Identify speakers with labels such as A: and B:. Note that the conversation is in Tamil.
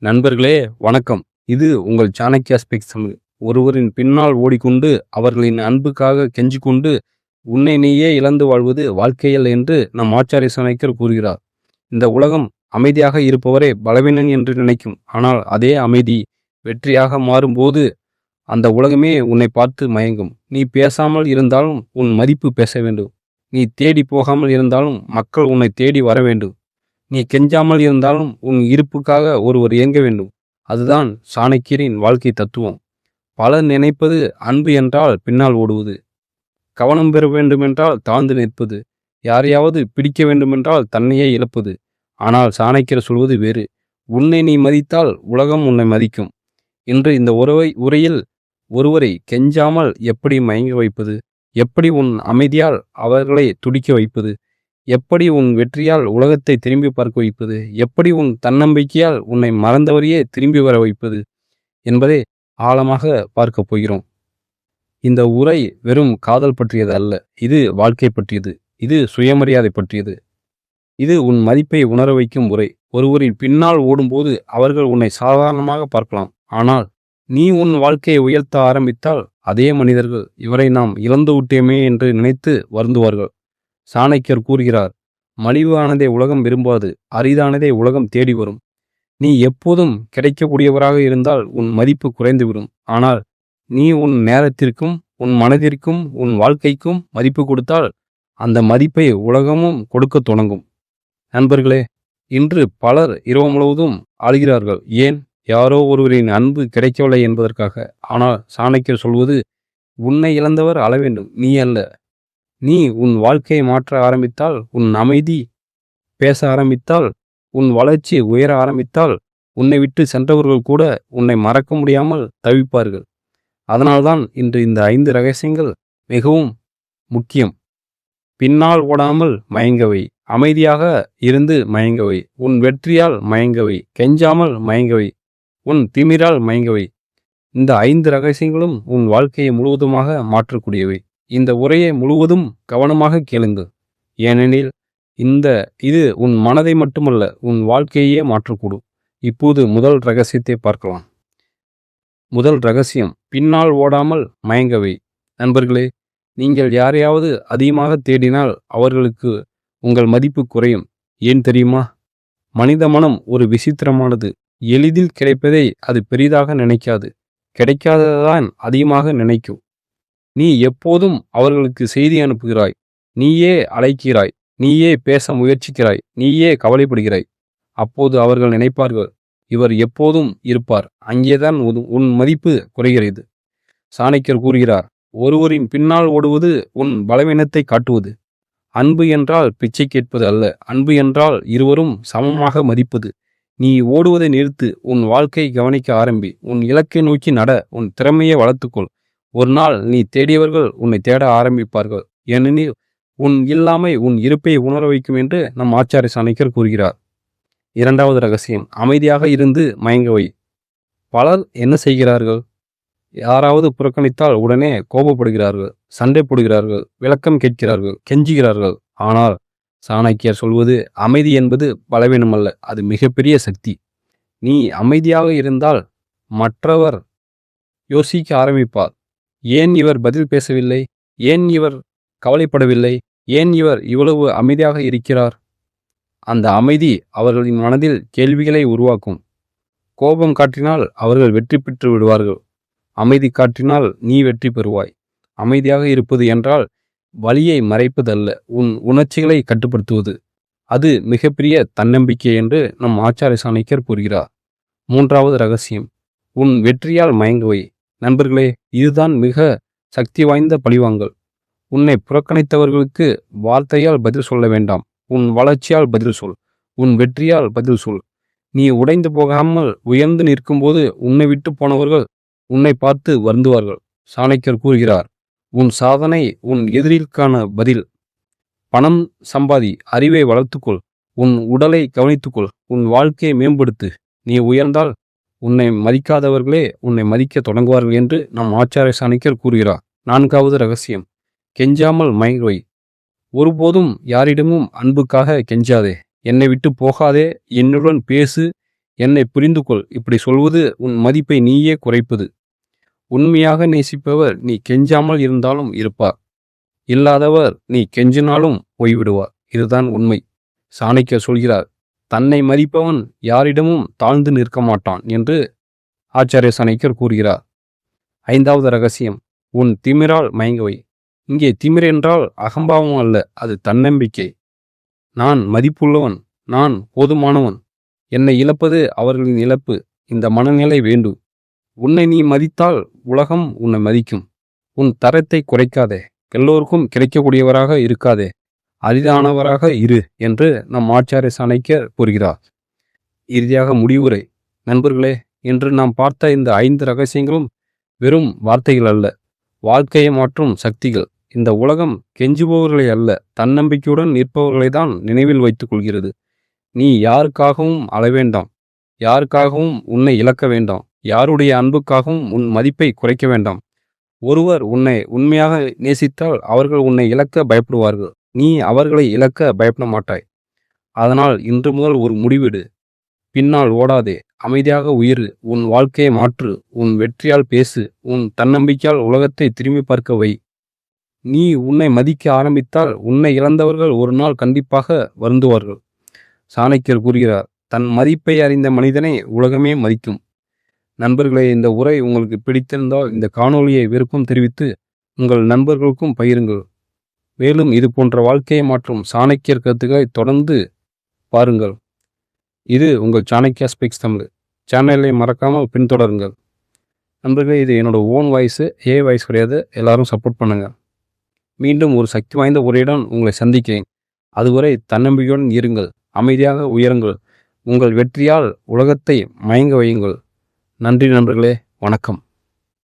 A: நண்பர்களே, வணக்கம். இது உங்கள் சாணக்யா ஸ்பீக்ஸ் தமிழ். ஒருவரின் பின்னால் ஓடிக்கொண்டு அவர்களின் அன்புக்காக கெஞ்சிக்கொண்டு உன்னை நீயே இழந்து வாழ்வது வாழ்க்கையல்ல என்று நம் ஆச்சாரிய சாணக்கியர் கூறுகிறார். இந்த உலகம் அமைதியாக இருப்பவரே பலவீனன் என்று நினைக்கும். ஆனால் அதே அமைதி வெற்றியாக மாறும்போது அந்த உலகமே உன்னை பார்த்து மயங்கும். நீ பேசாமல் இருந்தாலும் உன் மதிப்பு பேச வேண்டும். நீ தேடி போகாமல் இருந்தாலும் மக்கள் உன்னை தேடி வர வேண்டும். நீ கெஞ்சாமல் இருந்தாலும் உன் இருப்புக்காக ஒருவர் இயங்க வேண்டும். அதுதான் சாணக்கியரின் வாழ்க்கை தத்துவம். பலர் நினைப்பது அன்பு என்றால் பின்னால் ஓடுவது, கவனம் பெற வேண்டுமென்றால் தாழ்ந்து நிற்பது, யாரையாவது பிடிக்க வேண்டுமென்றால் தன்னையே இழப்பது. ஆனால் சாணக்கியர் சொல்வது வேறு. உன்னை நீ மதித்தால் உலகம் உன்னை மதிக்கும். இன்று இந்த உரையில் ஒருவரை கெஞ்சாமல் எப்படி மயங்க வைப்பது, எப்படி உன் அமைதியால் அவர்களை துடிக்க வைப்பது, எப்படி உன் வெற்றியால் உலகத்தை திரும்பி பார்க்க வைப்பது, எப்படி உன் தன்னம்பிக்கையால் உன்னை மறந்தவரையே திரும்பி வர வைப்பது என்பதை ஆழமாக பார்க்க போகிறோம். இந்த உரை வெறும் காதல் பற்றியது அல்ல. இது வாழ்க்கை பற்றியது. இது சுயமரியாதை பற்றியது. இது உன் மதிப்பை உணர வைக்கும் உரை. ஒருவரின் பின்னால் ஓடும்போது அவர்கள் உன்னை சாதாரணமாக பார்க்கலாம். ஆனால் நீ உன் வாழ்க்கையை உயர்த்த ஆரம்பித்தால் அதே மனிதர்கள் இவரை நாம் இழந்து விட்டேமே என்று நினைத்து வருந்துவார்கள். சாணக்கியர் கூறுகிறார், மலிவானதை உலகம் விரும்பாது, அரிதானதை உலகம் தேடி வரும். நீ எப்போதும் கிடைக்கக்கூடியவராக இருந்தால் உன் மதிப்பு குறைந்துவிடும். ஆனால் நீ உன் நேரத்திற்கும் உன் மனதிற்கும் உன் வாழ்க்கைக்கும் மதிப்பு கொடுத்தால் அந்த மதிப்பை உலகமும் கொடுக்க தொடங்கும். நண்பர்களே, இன்று பலர் இரவு முழுவதும் ஆளுகிறார்கள். ஏன்? யாரோ ஒருவரின் அன்பு கிடைக்கவில்லை என்பதற்காக. ஆனால் சாணக்கியர் சொல்வது, உன்னை இழந்தவர் அழ வேண்டும், நீ அல்ல. நீ உன் வாழ்க்கையை மாற்ற ஆரம்பித்தால், உன் அமைதி பேச ஆரம்பித்தால், உன் வளர்ச்சி உயர ஆரம்பித்தால், உன்னை விட்டு சென்றவர்கள் கூட உன்னை மறக்க முடியாமல் தவிப்பார்கள். அதனால்தான் இன்று இந்த 5 ரகசியங்கள் மிகவும் முக்கியம். பின்னால் ஓடாமல் மயங்கவை, அமைதியாக இருந்து மயங்கவை, உன் வெற்றியால் மயங்கவை, கெஞ்சாமல் மயங்கவை, உன் திமிரால் மயங்கவை. இந்த 5 ரகசியங்களும் உன் வாழ்க்கையை முழுவதுமாக மாற்றக்கூடியவை. இந்த உரையை முழுவதும் கவனமாக கேளுங்கள். ஏனெனில் இது உன் மனதை மட்டுமல்ல, உன் வாழ்க்கையே மாற்றக்கூடும். இப்போது முதல் ரகசியத்தை பார்க்கலாம். முதல் ரகசியம், பின்னால் ஓடாமல் மயங்கவை. நண்பர்களே, நீங்கள் யாரையாவது அதிகமாக தேடினால் அவர்களுக்கு உங்கள் மதிப்பு குறையும். ஏன் தெரியுமா? மனித மனம் ஒரு விசித்திரமானது. எளிதில் கிடைப்பதை அது பெரிதாக நினைக்காது. கிடைக்காததான் அதிகமாக நினைக்கும். நீ எப்போதும் அவர்களுக்கு செய்தி அனுப்புகிறாய், நீயே அழைக்கிறாய், நீயே பேச முயற்சிக்கிறாய், நீயே கவலைப்படுகிறாய். அப்போது அவர்கள் நினைப்பார்கள், இவர் எப்போதும் இருப்பார். அங்கேதான் உன் மதிப்பு குறைகிறது. சாணக்கியர் கூறுகிறார், ஒருவரின் பின்னால் ஓடுவது உன் பலவீனத்தை காட்டுவது. அன்பு என்றால் பிச்சை கேட்பது அல்ல. அன்பு என்றால் இருவரும் சமமாக மதிப்பது. நீ ஓடுவதை நிறுத்து. உன் வாழ்க்கை கவனிக்க ஆரம்பி. உன் இலக்கை நோக்கி நட. உன் திறமையை வளர்த்துக்கொள். ஒரு நாள் நீ தேடியவர்கள் உன்னை தேட ஆரம்பிப்பார்கள். ஏனெனில் உன் இல்லாமை உன் இருப்பை உணர வைக்கும் என்று நம் ஆச்சாரிய சாணக்கியர் கூறுகிறார். இரண்டாவது ரகசியம், அமைதியாக இருந்து மயங்கவை. பலர் என்ன செய்கிறார்கள்? யாராவது புறக்கணித்தால் உடனே கோபப்படுகிறார்கள், சண்டை போடுகிறார்கள், விளக்கம் கேட்கிறார்கள், கெஞ்சுகிறார்கள். ஆனால் சாணக்கியர் சொல்வது, அமைதி என்பது பலவீனமல்ல, அது மிகப்பெரிய சக்தி. நீ அமைதியாக இருந்தால் மற்றவர் யோசிக்க ஆரம்பிப்பார். ஏன் இவர் பதில் பேசவில்லை? ஏன் இவர் கவலைப்படவில்லை? ஏன் இவர் இவ்வளவு அமைதியாக இருக்கிறார்? அந்த அமைதி அவர்களின் மனதில் கேள்விகளை உருவாக்கும். கோபம் காட்டினால் அவர்கள் வெற்றி பெற்று விடுவார்கள். அமைதி காட்டினால் நீ வெற்றி பெறுவாய். அமைதியாக இருப்பது என்றால் வலியை மறைப்பதல்ல, உன் உணர்ச்சிகளை கட்டுப்படுத்துவது. அது மிகப்பெரிய தன்னம்பிக்கை என்று நம் ஆச்சாரிய சாணக்கியர் கூறுகிறார். மூன்றாவது ரகசியம், உன் வெற்றியால் மயங்கவை. நண்பர்களே, இதுதான் மிக சக்தி வாய்ந்த பழிவாங்கல். உன்னை புறக்கணித்தவர்களுக்கு வார்த்தையால் பதில் சொல்ல வேண்டாம். உன் வளர்ச்சியால் பதில் சொல். உன் வெற்றியால் பதில் சொல். நீ உடைந்து போகாமல் உயர்ந்து நிற்கும்போது உன்னை விட்டு போனவர்கள் உன்னை பார்த்து வருந்துவார்கள். சாணக்கியர் கூறுகிறார், உன் சாதனை உன் எதிரிற்கான பதில். பணம் சம்பாதி, அறிவை வளர்த்துக்கொள், உன் உடலை கவனித்துக்கொள், உன் வாழ்க்கையை மேம்படுத்து. நீ உயர்ந்தால் உன்னை மதிக்காதவர்களே உன்னை மதிக்க தொடங்குவார்கள் என்று நம் ஆச்சாரிய சாணக்கியர் கூறுகிறார். நான்காவது ரகசியம், கெஞ்சாமல் மயங்கவை. ஒருபோதும் யாரிடமும் அன்புக்காக கெஞ்சாதே. என்னை விட்டு போகாதே, என்னுடன் பேசு, என்னை புரிந்து கொள். இப்படி சொல்வது உன் மதிப்பை நீயே குறைப்பது. உண்மையாக நேசிப்பவர் நீ கெஞ்சாமல் இருந்தாலும் இருப்பார். இல்லாதவர் நீ கெஞ்சினாலும் போய்விடுவார். இதுதான் உண்மை. சாணக்கியர் சொல்கிறார், தன்னை மதிப்பவன் யாரிடமும் தாழ்ந்து நிற்க மாட்டான் என்று ஆச்சாரிய சாணக்கியர் கூறுகிறார். 5வது ரகசியம், உன் திமிரால் மயங்கவை. இங்கே திமிர் என்றால் அகம்பாவம் அல்ல, அது தன்னம்பிக்கை. நான் மதிப்புள்ளவன், நான் போதுமானவன், என்னை இழப்பது அவர்களின் இழப்பு, இந்த மனநிலை வேண்டும். உன்னை நீ மதித்தால் உலகம் உன்னை மதிக்கும். உன் தரத்தை குறைக்காதே, எல்லோருக்கும் கிடைக்கக்கூடியவராக இருக்காதே, அரிதானவராக இரு என்று நம் ஆச்சாரிய சாணக்கியர் கூறுகிறார். இறுதியாக முடிவுரை. நண்பர்களே, இன்று நாம் பார்த்த இந்த 5 ரகசியங்களும் வெறும் வார்த்தைகள் அல்ல, வாழ்க்கையை மாற்றும் சக்திகள். இந்த உலகம் கெஞ்சுபவர்களை அல்ல, தன்னம்பிக்கையுடன் நிற்பவர்களை தான் நினைவில் வைத்துக் கொள்கிறது. நீ யாருக்காகவும் அழ வேண்டாம், யாருக்காகவும் உன்னை இழக்க வேண்டாம், யாருடைய அன்புக்காகவும் உன் மதிப்பை குறைக்க வேண்டாம். ஒருவர் உன்னை உண்மையாக நேசித்தால் அவர்கள் உன்னை இழக்க பயப்படுவார்கள். நீ அவர்களை இழக்க பயப்பட மாட்டாய். அதனால் இன்று முதல் ஒரு முடிவெடு. பின்னால் ஓடாதே, அமைதியாக உயிரு, உன் வாழ்க்கையை மாற்று, உன் வெற்றியால் பேசு, உன் தன்னம்பிக்கையால் உலகத்தை திரும்பி பார்க்க வை. நீ உன்னை மதிக்க ஆரம்பித்தால் உன்னை இழந்தவர்கள் ஒரு நாள் கண்டிப்பாக வருந்துவார்கள். சாணக்கியர் கூறுகிறார், தன் மதிப்பை அறிந்த மனிதனை உலகமே மதிக்கும். நண்பர்களே, இந்த உரை உங்களுக்கு பிடித்திருந்தால் இந்த காணொளியை விருப்பம் தெரிவித்து உங்கள் நண்பர்களுக்கும் பகிருங்கள். மேலும் இது போன்ற வாழ்க்கையை மாற்றும் சாணக்கியர் கருத்துக்களை தொடர்ந்து பாருங்கள். இது உங்கள் சாணக்கியா ஸ்பீக்ஸ் தமிழ் சேனலை மறக்காமல் பின்தொடருங்கள். நண்பர்களே, இது என்னோட ஓன் வாய்ஸு, வாய்ஸ் கிடையாது. எல்லாரும் சப்போர்ட் பண்ணுங்கள். மீண்டும் ஒரு சக்தி வாய்ந்த உரையுடன் உங்களை சந்திக்கிறேன். அதுவரை தன்னம்பிக்கையுடன் இருங்கள், அமைதியாக உயருங்கள், உங்கள் வெற்றியால் உலகத்தை மயங்க வையுங்கள். நன்றி நண்பர்களே, வணக்கம்.